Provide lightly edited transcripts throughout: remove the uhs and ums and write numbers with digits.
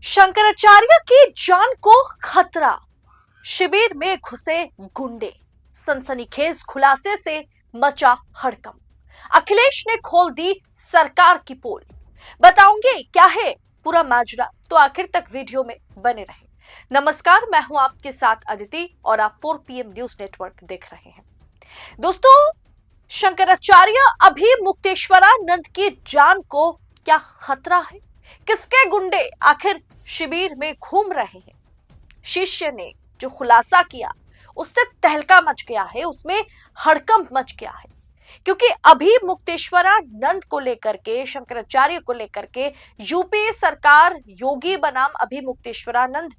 शंकराचार्य की जान को खतरा, शिविर में घुसे गुंडे, सनसनीखेज खुलासे से मचा हड़कंप। अखिलेश ने खोल दी सरकार की पोल। बताऊंगे क्या है पूरा माजरा, तो आखिर तक वीडियो में बने रहे। नमस्कार, मैं हूं आपके साथ अदिति और आप 4 PM न्यूज नेटवर्क देख रहे हैं। दोस्तों, शंकराचार्य अभी मुक्तेश्वरानंद की जान को क्या खतरा है? किसके गुंडे आखिर शिविर में घूम रहे हैं? शिष्य ने जो खुलासा किया उससे तहलका मच गया है, उसमें हड़कंप मच गया है। क्योंकि अभी मुक्तेश्वरानंद को लेकर के, शंकराचार्य को लेकर के यूपी सरकार योगी बनाम अभी मुक्तेश्वरानंद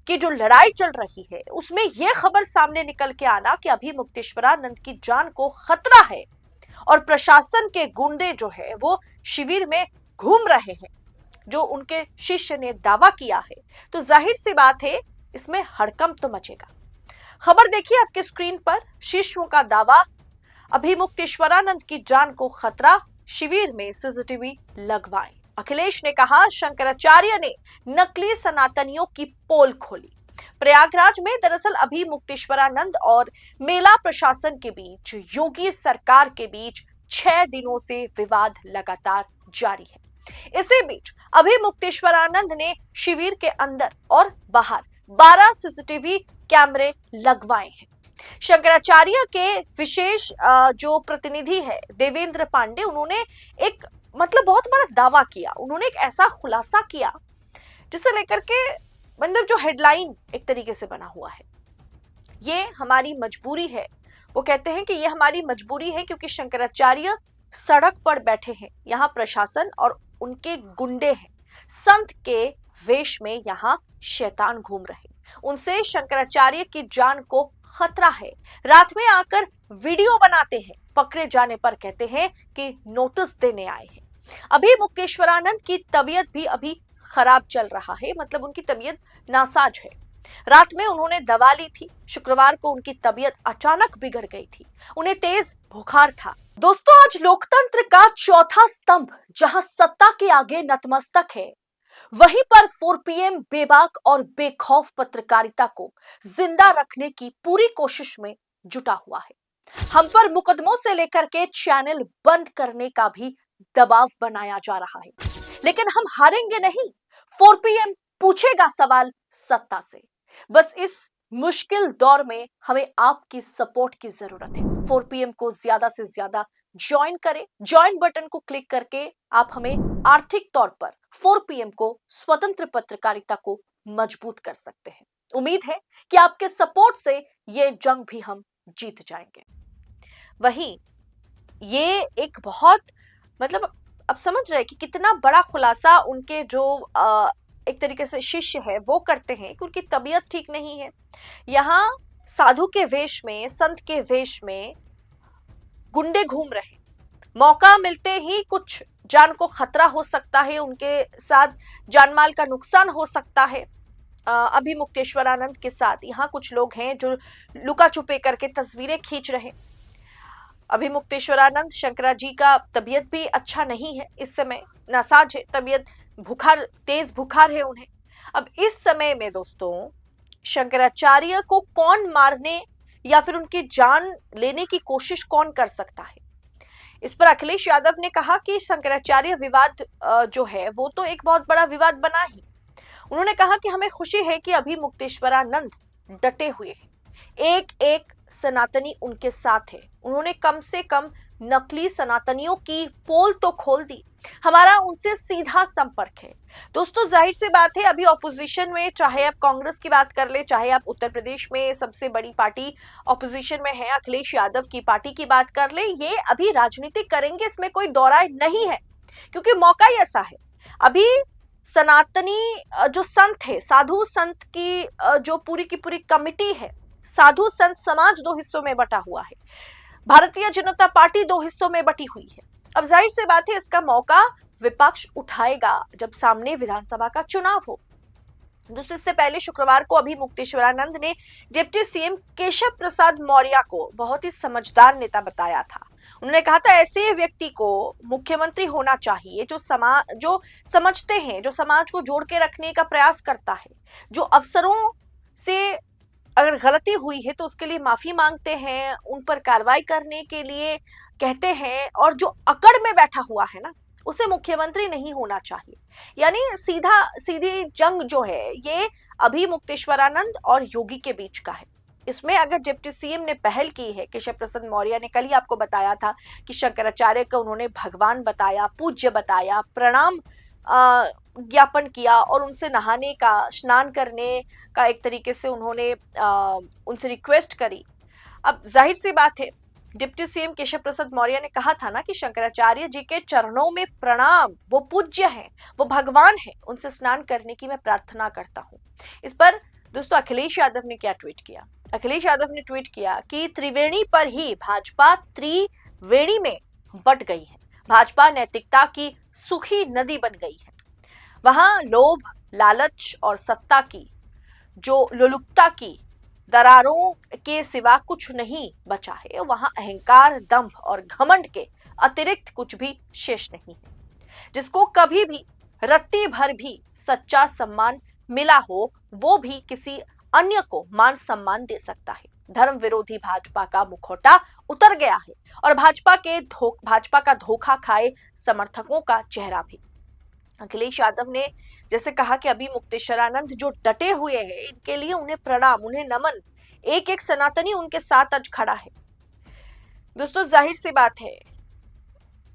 की जो लड़ाई चल रही है, उसमें यह खबर सामने निकल के आना कि अभी मुक्तेश्वरानंद की जान को खतरा है और प्रशासन के गुंडे जो है वो शिविर में घूम रहे हैं, जो उनके शिष्य ने दावा किया है, तो जाहिर सी बात है इसमें हड़कंप तो मचेगा। खबर देखिए आपके स्क्रीन पर। शिष्यों का दावा, अभी मुक्तेश्वरानंद की जान को खतरा, शिविर में सीसीटीवी लगवाएं। अखिलेश ने कहा, शंकराचार्य ने नकली सनातनियों की पोल खोली। प्रयागराज में दरअसल अभी मुक्तेश्वरानंद और मेला प्रशासन के बीच, योगी सरकार के बीच 6 दिनों से विवाद लगातार जारी है। इसी बीच अभी मुक्तेश्वरानंद ने शिविर के अंदर और बाहर 12 सीसीटीवी कैमरे लगवाए हैं। शंकराचार्य के विशेष जो प्रतिनिधि है देवेंद्र पांडे, उन्होंने एक बहुत बड़ा दावा किया। उन्होंने एक ऐसा खुलासा किया जिसे लेकर के जो हेडलाइन एक तरीके से बना हुआ है, ये हमारी मजबूरी है। वो कहते हैं कि ये हमारी मजबूरी है क्योंकि शंकराचार्य सड़क पर बैठे हैं, यहाँ प्रशासन और उनके गुंडे हैं, संत के वेश में यहाँ शैतान घूम रहे, उनसे शंकराचार्य की जान को खतरा है। रात में आकर वीडियो बनाते हैं, पकड़े जाने पर कहते हैं कि नोटिस देने आए हैं। अभी मुक्तेश्वरानंद की तबीयत भी अभी खराब चल रहा है, उनकी तबीयत नासाज है। रात में उन्होंने दवा ली थी, शुक्रवार को उनकी तबीयत अचानक बिगड़ गई थी, उन्हें तेज बुखार था। दोस्तों, आज लोकतंत्र का चौथा स्तंभ जहां सत्ता के आगे नतमस्तक है, वहीं पर 4 PM बेबाक और बेखौफ पत्रकारिता को जिंदा रखने की पूरी कोशिश में जुटा हुआ है। हम पर मुकदमों से लेकर के चैनल बंद करने का भी दबाव बनाया जा रहा है, लेकिन हम हारेंगे नहीं। 4 PM पूछेगा सवाल सत्ता से। बस इस मुश्किल दौर में हमें आपकी सपोर्ट की जरूरत है। 4 PM को ज्यादा से ज्यादा ज्वाइन करें। ज्वाइन बटन को क्लिक करके आप हमें आर्थिक तौर पर 4 PM को, स्वतंत्र पत्रकारिता को मजबूत कर सकते हैं। उम्मीद है कि आपके सपोर्ट से ये जंग भी हम जीत जाएंगे। वहीं ये एक बहुत अब समझ रहे हैं कि कितना बड़ा खुलासा उनके जो एक तरीके से शिष्य है वो करते हैं कि उनकी तबीयत ठीक नहीं है। यहाँ साधु के वेश में, संत के वेश में गुंडे घूम रहे, मौका मिलते ही कुछ जान को खतरा हो सकता है, उनके साथ जानमाल का नुकसान हो सकता है। अभी मुक्तेश्वरानंद के साथ यहाँ कुछ लोग हैं जो लुका छुपे करके तस्वीरें खींच रहे। अभी मुक्तेश्वरानंद, शंकरा जी का तबीयत भी अच्छा नहीं है, इस समय नासाज है तबीयत, बुखार, तेज बुखार है उन्हें। अब इस समय में दोस्तों, शंकराचार्य को कौन मारने या फिर उनकी जान लेने की कोशिश कौन कर सकता है? इस पर अखिलेश यादव ने कहा कि शंकराचार्य विवाद जो है वो तो एक बहुत बड़ा विवाद बना ही। उन्होंने कहा कि हमें खुशी है कि अभी मुक्तेश्वरानंद डटे हुए हैं, एक एक सनातनी उनके साथ है। उन्होंने कम से कम नकली सनातनियों की पोल तो खोल दी, हमारा उनसे सीधा संपर्क है। दोस्तों, जाहिर सी बात है, अभी ऑपोजिशन में, चाहे आप कांग्रेस की बात कर ले, चाहे आप उत्तर प्रदेश में सबसे बड़ी पार्टी ऑपोजिशन में है अखिलेश यादव की पार्टी की बात कर ले, ये अभी राजनीति करेंगे, इसमें कोई दौराय नहीं है, क्योंकि मौका ही ऐसा है। अभी सनातनी जो संत है, साधु संत की जो पूरी की पूरी कमिटी है, साधु संत समाज 2 हिस्सों में बटा हुआ है, भारतीय जनता पार्टी 2 हिस्सों में बटी हुई है। अब जाहिर सी बात है, इसका मौका विपक्ष उठाएगा जब सामने विधानसभा का चुनाव हो। दोस्तों, इससे पहले शुक्रवार को अभी मुक्तेश्वरानंद ने डिप्टी CM केशव प्रसाद मौर्य को बहुत ही समझदार नेता बताया था। उन्होंने कहा था ऐसे व्यक्ति को मुख्यमंत्री होना चाहिए जो समझते हैं, जो समाज को जोड़ के रखने का प्रयास करता है, जो अफसरों से अगर गलती हुई है तो उसके लिए माफी मांगते हैं, उन पर कार्रवाई करने के लिए कहते हैं, और जो अकड़ में बैठा हुआ है ना, उसे मुख्यमंत्री नहीं होना चाहिए। यानी सीधी जंग जो है ये अभी मुक्तेश्वरानंद और योगी के बीच का है। इसमें अगर डिप्टी सीएम ने पहल की है, केशव प्रसाद मौर्य ने कल ही आपको बताया था कि शंकराचार्य को उन्होंने भगवान बताया, पूज्य बताया, प्रणाम ज्ञापन किया और उनसे नहाने का, स्नान करने का एक तरीके से उन्होंने उनसे रिक्वेस्ट करी। अब जाहिर सी बात है, डिप्टी सीएम केशव प्रसाद मौर्य ने कहा था ना कि शंकराचार्य जी के चरणों में प्रणाम, वो पूज्य हैं, वो भगवान हैं, उनसे स्नान करने की मैं प्रार्थना करता हूं। इस पर दोस्तों अखिलेश यादव ने क्या ट्वीट किया? अखिलेश यादव ने ट्वीट किया कि त्रिवेणी पर ही भाजपा त्रिवेणी में बट गई है, भाजपा नैतिकता की सूखी नदी बन गई है, वहां लोभ, लालच और सत्ता की जो लुलुपता की दरारों के सिवा कुछ नहीं बचा है, वहां अहंकार, दंभ और घमंड के अतिरिक्त कुछ भी शेष नहीं है। जिसको कभी भी रत्ती भर भी सच्चा सम्मान मिला हो, वो भी किसी अन्य को मान सम्मान दे सकता है। धर्म विरोधी भाजपा का मुखौटा उतर गया है और भाजपा का धोखा खाए समर्थकों का चेहरा भी। अखिलेश यादव ने जैसे कहा कि अभी मुक्तेश्वरानंद जो डटे हुए हैं, इनके लिए उन्हें प्रणाम, उन्हें नमन, एक एक सनातनी उनके साथ आज खड़ा है। दोस्तों जाहिर सी बात है,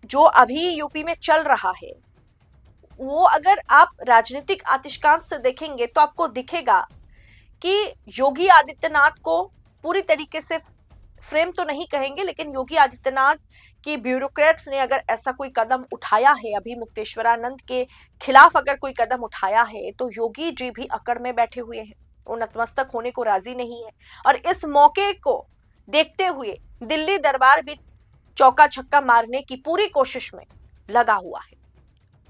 जो अभी यूपी में चल रहा है वो अगर आप राजनीतिक आतिशबाजी से देखेंगे तो आपको दिखेगा कि योगी आदित्यनाथ को पूरी तरीके से फ्रेम तो नहीं कहेंगे, लेकिन योगी आदित्यनाथ की ब्यूरोक्रेट्स ने अगर ऐसा कोई कदम उठाया है, अभी मुक्तेश्वरानंद के खिलाफ अगर कोई कदम उठाया है, तो योगी जी भी अकड़ में बैठे हुए हैं, वो नतमस्तक होने को राजी नहीं है। और इस मौके को देखते हुए दिल्ली दरबार भी चौका छक्का मारने की पूरी कोशिश में लगा हुआ है।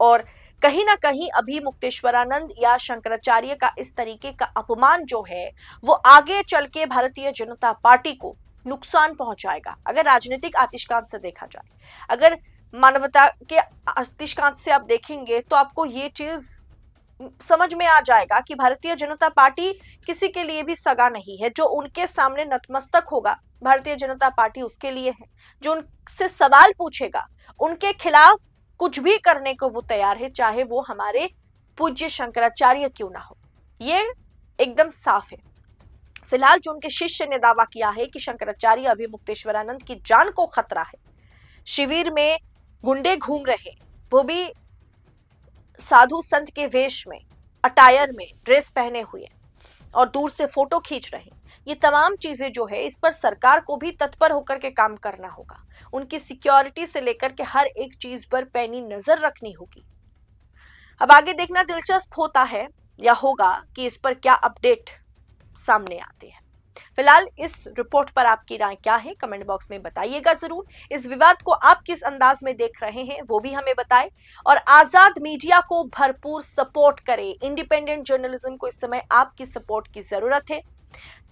और कहीं ना कहीं अभी मुक्तेश्वरानंद या शंकराचार्य का इस तरीके का अपमान जो है वो आगे चल के भारतीय जनता पार्टी को नुकसान पहुंचाएगा। अगर राजनीतिक आतिशबाजी से देखा जाए, अगर मानवता के आतिशबाजी से आप देखेंगे तो आपको ये चीज समझ में आ जाएगा कि भारतीय जनता पार्टी किसी के लिए भी सगा नहीं है। जो उनके सामने नतमस्तक होगा, भारतीय जनता पार्टी उसके लिए है। जो उनसे सवाल पूछेगा, उनके खिलाफ कुछ भी करने को वो तैयार है, चाहे वो हमारे पूज्य शंकराचार्य क्यों ना हो। ये एकदम साफ है। फिलहाल जो उनके शिष्य ने दावा किया है कि शंकराचार्य अभी मुक्तेश्वरानंद की जान को खतरा है, शिविर में गुंडे घूम रहे, वो भी साधु संत के वेश में, अटायर में, ड्रेस पहने हुए और दूर से फोटो खींच रहे, ये तमाम चीजें जो है इस पर सरकार को भी तत्पर होकर के काम करना होगा। उनकी सिक्योरिटी से लेकर के हर एक चीज पर पैनी नजर रखनी होगी। अब आगे देखना दिलचस्प होता है या होगा कि इस पर क्या अपडेट सामने आते हैं। फिलहाल इस रिपोर्ट पर आपकी राय क्या है, कमेंट बॉक्स में बताइएगा जरूर। इस विवाद को आप किस अंदाज में देख रहे हैं वो भी हमें बताएं और आजाद मीडिया को भरपूर सपोर्ट करें। इंडिपेंडेंट जर्नलिज्म को इस समय आपकी सपोर्ट की जरूरत है।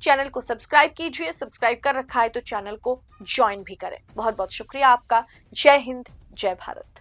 चैनल को सब्सक्राइब कीजिए, सब्सक्राइब कर रखा है तो चैनल को ज्वाइन भी करें। बहुत बहुत शुक्रिया आपका। जय हिंद, जय भारत।